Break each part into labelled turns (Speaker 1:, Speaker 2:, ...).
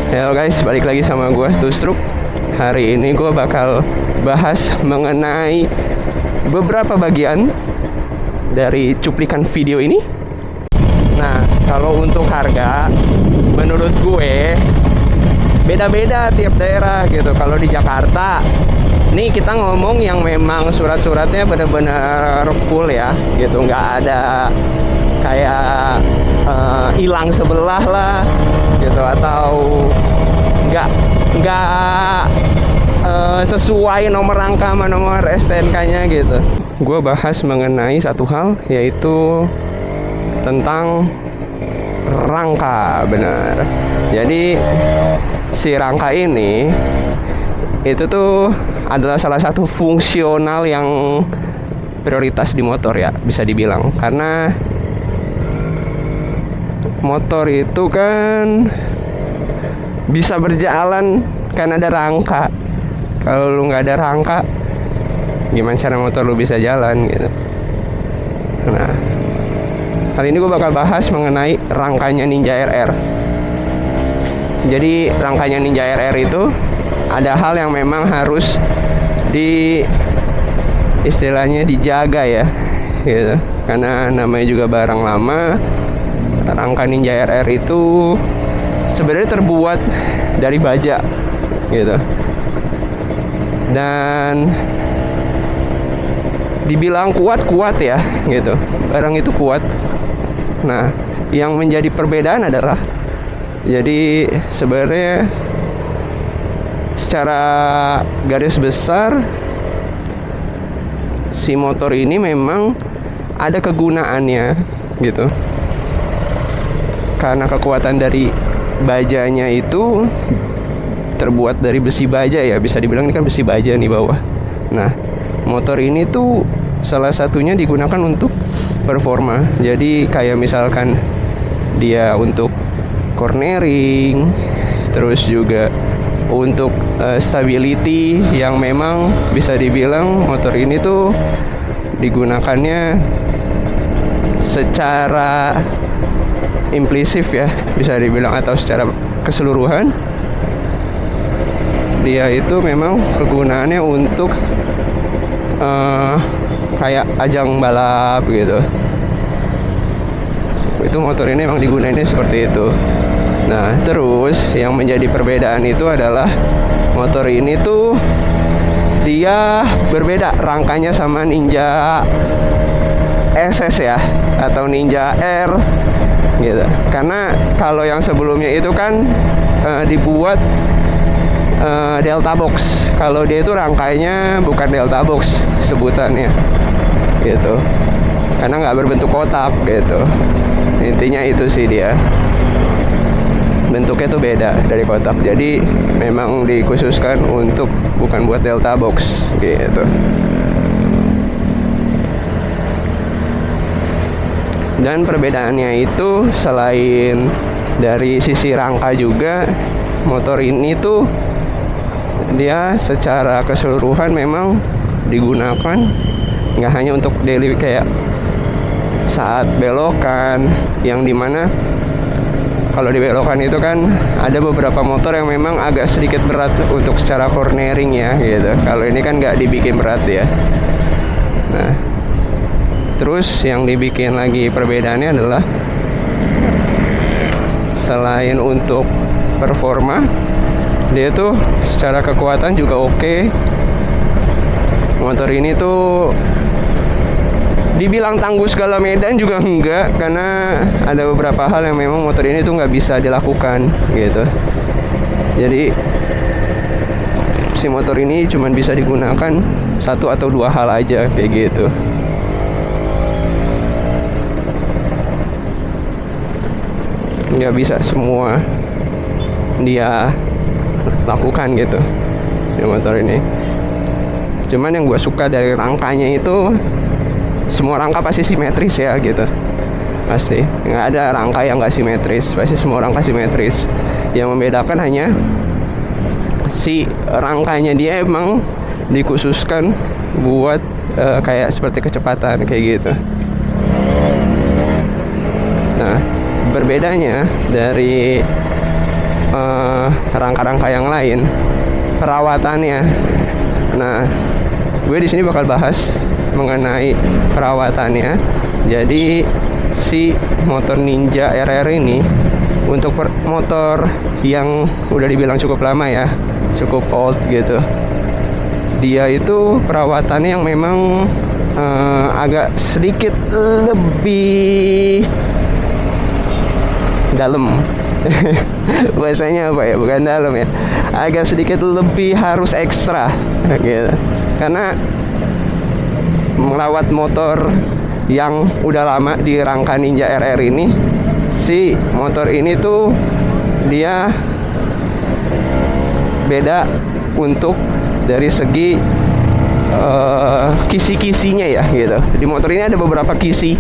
Speaker 1: Halo guys, balik lagi sama gue Tustruk. Hari ini gue bakal bahas mengenai beberapa bagian dari cuplikan video ini. Nah, kalau untuk harga, menurut gue beda-beda tiap daerah gitu. Kalau di Jakarta, nih kita ngomong yang memang surat-suratnya benar-benar full ya, gitu. Nggak ada kayak hilang sebelah lah, gitu. Atau nggak sesuai nomor rangka sama nomor STNK-nya gitu. Gue bahas mengenai satu hal, yaitu tentang rangka, benar. Jadi si rangka ini itu tuh adalah salah satu fungsional yang prioritas di motor ya, bisa dibilang. Karena motor itu kan bisa berjalan kan ada rangka. Kalau lu nggak ada rangka, gimana cara motor lu bisa jalan gitu. Nah, kali ini gue bakal bahas mengenai rangkanya Ninja RR. Jadi rangkanya Ninja RR itu ada hal yang memang harus istilahnya dijaga ya, gitu. Karena namanya juga barang lama. Rangka Ninja RR itu sebenarnya terbuat dari baja, gitu. Dan dibilang kuat ya, gitu. Barang itu kuat. Nah, yang menjadi perbedaan adalah, jadi sebenarnya secara garis besar si motor ini memang ada kegunaannya, gitu. Karena kekuatan dari bajanya itu terbuat dari besi baja ya, bisa dibilang ini kan besi baja nih bawah. Nah, motor ini tuh salah satunya digunakan untuk performa. Jadi kayak misalkan dia untuk cornering, terus juga untuk stability, yang memang bisa dibilang motor ini tuh digunakannya secara implisif ya, bisa dibilang, atau secara keseluruhan. Dia itu memang kegunaannya untuk kayak ajang balap gitu. Itu motor ini memang digunainnya seperti itu. Nah, terus yang menjadi perbedaan itu adalah motor ini tuh dia berbeda rangkanya sama Ninja SS ya, atau Ninja R gitu. Karena kalau yang sebelumnya itu kan dibuat Delta Box. Kalau dia itu rangkainya bukan Delta Box sebutannya, gitu. Karena nggak berbentuk kotak gitu. Intinya itu sih, dia bentuknya tuh beda dari kotak. Jadi memang dikhususkan untuk bukan buat Delta Box gitu. Dan perbedaannya itu selain dari sisi rangka juga, motor ini tuh dia secara keseluruhan memang digunakan nggak hanya untuk daily kayak saat belokan, yang dimana kalau di belokan itu kan ada beberapa motor yang memang agak sedikit berat untuk secara cornering ya, gitu. Kalau ini kan nggak dibikin berat ya. Nah, terus yang dibikin lagi perbedaannya adalah selain untuk performa, dia tuh secara kekuatan juga oke. Motor ini tuh dibilang tangguh segala medan juga enggak, karena ada beberapa hal yang memang motor ini tuh nggak bisa dilakukan gitu. Jadi si motor ini cuma bisa digunakan satu atau dua hal aja kayak gitu. Nggak bisa semua dia lakukan gitu di motor ini. Cuman yang gue suka dari rangkanya itu, semua rangka pasti simetris ya gitu. Pasti nggak ada rangka yang nggak simetris, pasti semua rangka simetris. Yang membedakan hanya si rangkanya dia emang dikhususkan buat kayak seperti kecepatan kayak gitu. Nah, berbedanya dari rangka-rangka yang lain, perawatannya. Nah, gue di sini bakal bahas mengenai perawatannya. Jadi si motor Ninja RR ini untuk motor yang udah dibilang cukup lama ya, cukup old gitu, dia itu perawatannya yang memang agak sedikit lebih dalam. Bahasanya apa ya, bukan dalam ya, agak sedikit lebih harus ekstra gitu. Karena merawat motor yang udah lama di rangka Ninja RR ini, si motor ini tuh dia beda untuk dari segi kisi-kisinya ya gitu. Di motor ini ada beberapa kisi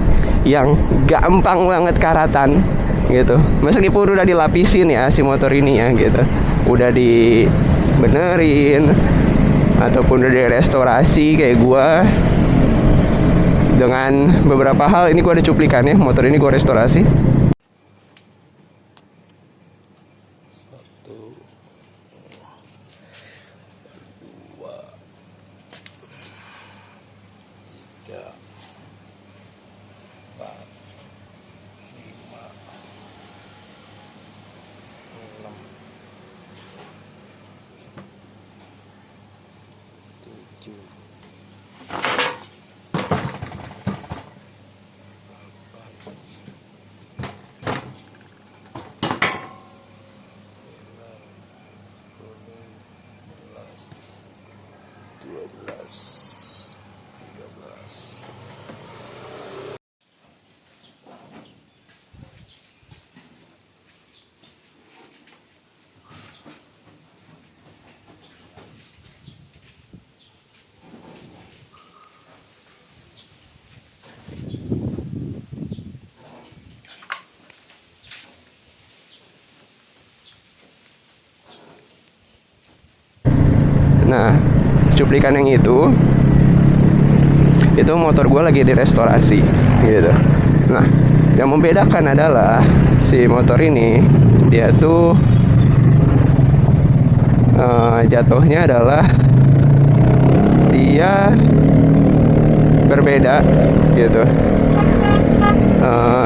Speaker 1: yang gampang banget karatan gitu. Meskipun udah dilapisin ya si motor ini ya gitu, udah dibenerin ataupun udah direstorasi kayak gua dengan beberapa hal. Ini gua ada cuplikannya, motor ini gua restorasi. Nah, cuplikan yang itu motor gue lagi direstorasi gitu. Nah, yang membedakan adalah si motor ini dia tuh jatuhnya adalah dia berbeda gitu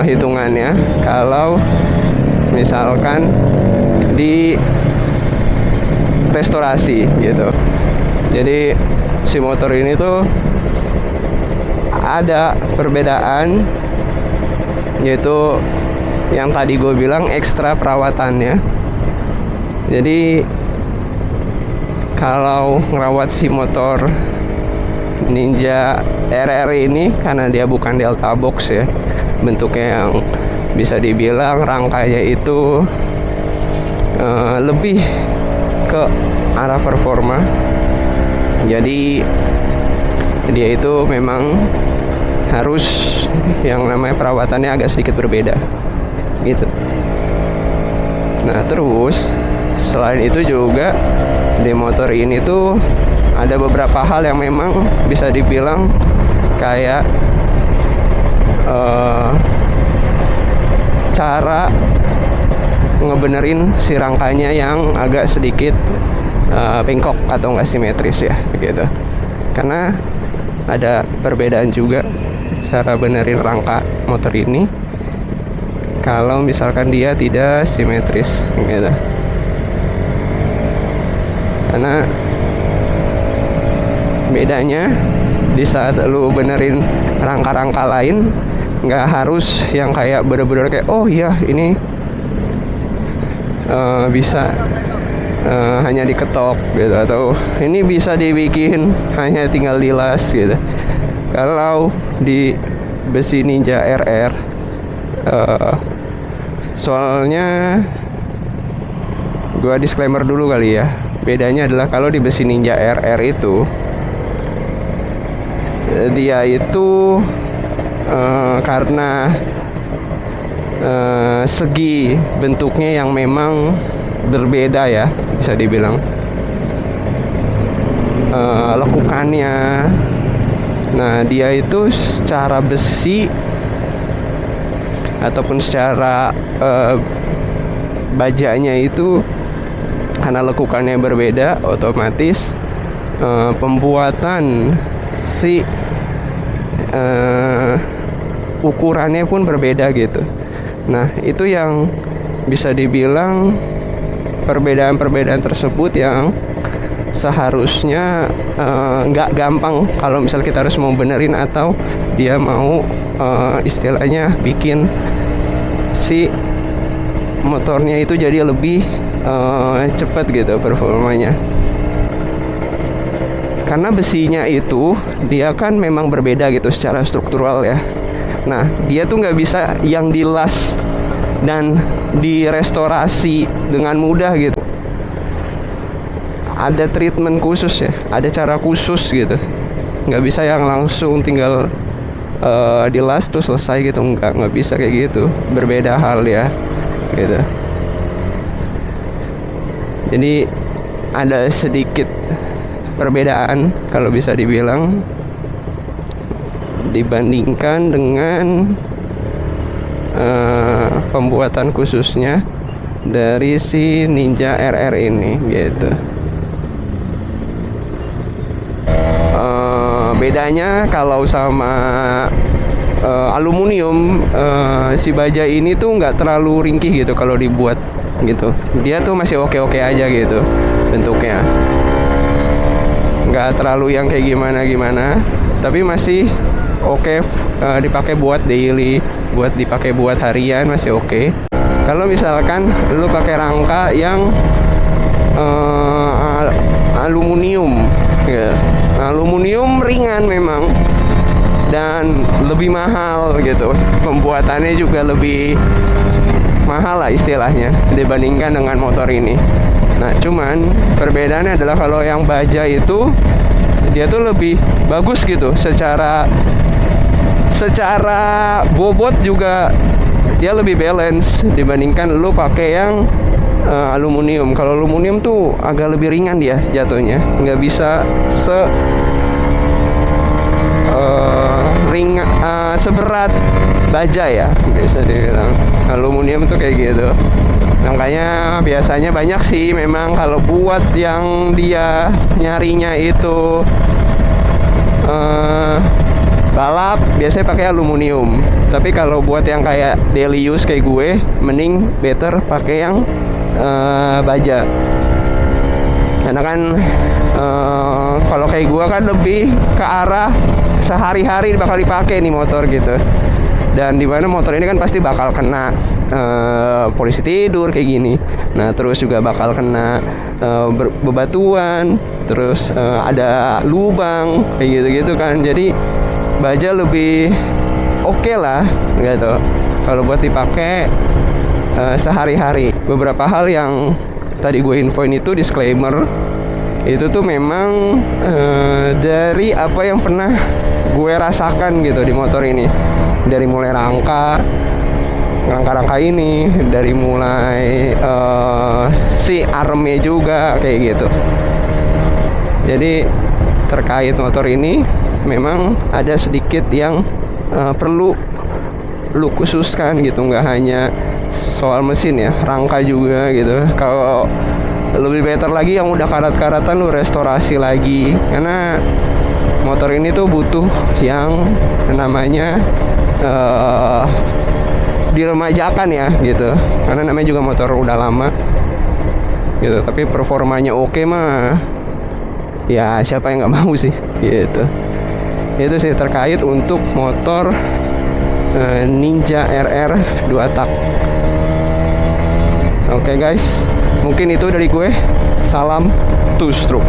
Speaker 1: hitungannya kalau misalkan di restorasi gitu. Jadi si motor ini tuh ada perbedaan, yaitu yang tadi gue bilang ekstra perawatannya. Jadi kalau ngerawat si motor Ninja RR ini, karena dia bukan Delta Box ya, bentuknya yang bisa dibilang rangkanya itu lebih ke arah performa. Jadi dia itu memang harus yang namanya perawatannya agak sedikit berbeda gitu. Nah, terus selain itu juga di motor ini tuh ada beberapa hal yang memang bisa dibilang kayak cara ngebenerin si rangkanya yang agak sedikit bengkok atau nggak simetris ya gitu. Karena ada perbedaan juga cara benerin rangka motor ini kalau misalkan dia tidak simetris gitu. Karena bedanya di saat lu benerin rangka-rangka lain, nggak harus yang kayak bener-bener kayak oh iya ini bisa hanya diketok gitu, atau ini bisa dibikin hanya tinggal dilas gitu. Kalau di besi Ninja RR soalnya gua disclaimer dulu kali ya, bedanya adalah kalau di besi Ninja RR itu dia itu karena segi bentuknya yang memang berbeda ya, bisa dibilang lekukannya. Nah, dia itu secara besi ataupun secara bajanya itu karena lekukannya berbeda, otomatis pembuatan si ukurannya pun berbeda gitu. Nah, itu yang bisa dibilang perbedaan-perbedaan tersebut yang seharusnya nggak gampang kalau misal kita harus mau benerin atau dia mau istilahnya bikin si motornya itu jadi lebih cepat gitu performanya. Karena besinya itu dia kan memang berbeda gitu secara struktural ya. Nah, dia tuh nggak bisa yang dilas dan direstorasi dengan mudah gitu. Ada treatment khusus ya, ada cara khusus gitu. Nggak bisa yang langsung tinggal dilas terus selesai gitu, nggak bisa kayak gitu. Berbeda hal ya, gitu. Jadi ada sedikit perbedaan kalau bisa dibilang dibandingkan dengan pembuatan khususnya dari si Ninja RR ini gitu. Bedanya kalau sama aluminium, si baja ini tuh nggak terlalu ringkih gitu kalau dibuat gitu. Dia tuh masih oke-oke aja gitu bentuknya, nggak terlalu yang kayak gimana-gimana, tapi masih oke dipakai buat daily, buat dipakai buat harian masih oke. Kalau misalkan lu pakai rangka yang aluminium ya, aluminium ringan memang dan lebih mahal gitu, pembuatannya juga lebih mahal lah istilahnya dibandingkan dengan motor ini. Nah, cuman perbedaannya adalah kalau yang baja itu dia tuh lebih bagus gitu secara bobot juga dia lebih balance dibandingkan lu pakai yang aluminium. Kalau aluminium tuh agak lebih ringan dia jatuhnya, nggak bisa seberat baja ya, bisa dibilang. Aluminium tuh kayak gitu. Makanya biasanya banyak sih memang kalau buat yang dia nyarinya itu balap biasanya pakai aluminium. Tapi kalau buat yang kayak daily use kayak gue, mending better pakai yang baja. Karena kan kalau kayak gue kan lebih ke arah sehari-hari bakal dipakai nih motor gitu. Dan dimana motor ini kan pasti bakal kena polisi tidur kayak gini. Nah, terus juga bakal kena bebatuan, terus ada lubang kayak gitu-gitu kan. Jadi baja lebih oke lah gitu kalau buat dipakai sehari-hari. Beberapa hal yang tadi gue infoin itu disclaimer, itu tuh memang dari apa yang pernah gue rasakan gitu di motor ini. Dari mulai rangka ini, dari mulai si armnya juga kayak gitu. Jadi terkait motor ini memang ada sedikit yang perlu lu khususkan gitu, nggak hanya soal mesin ya, rangka juga gitu. Kalau lebih better lagi yang udah karat-karatan lu restorasi lagi, karena motor ini tuh butuh yang namanya diremajakan ya gitu, karena namanya juga motor udah lama gitu. Tapi performanya oke mah ya siapa yang nggak mau sih gitu. Itu sih terkait untuk motor Ninja RR 2 tak. Oke guys, mungkin itu dari gue. Salam two stroke.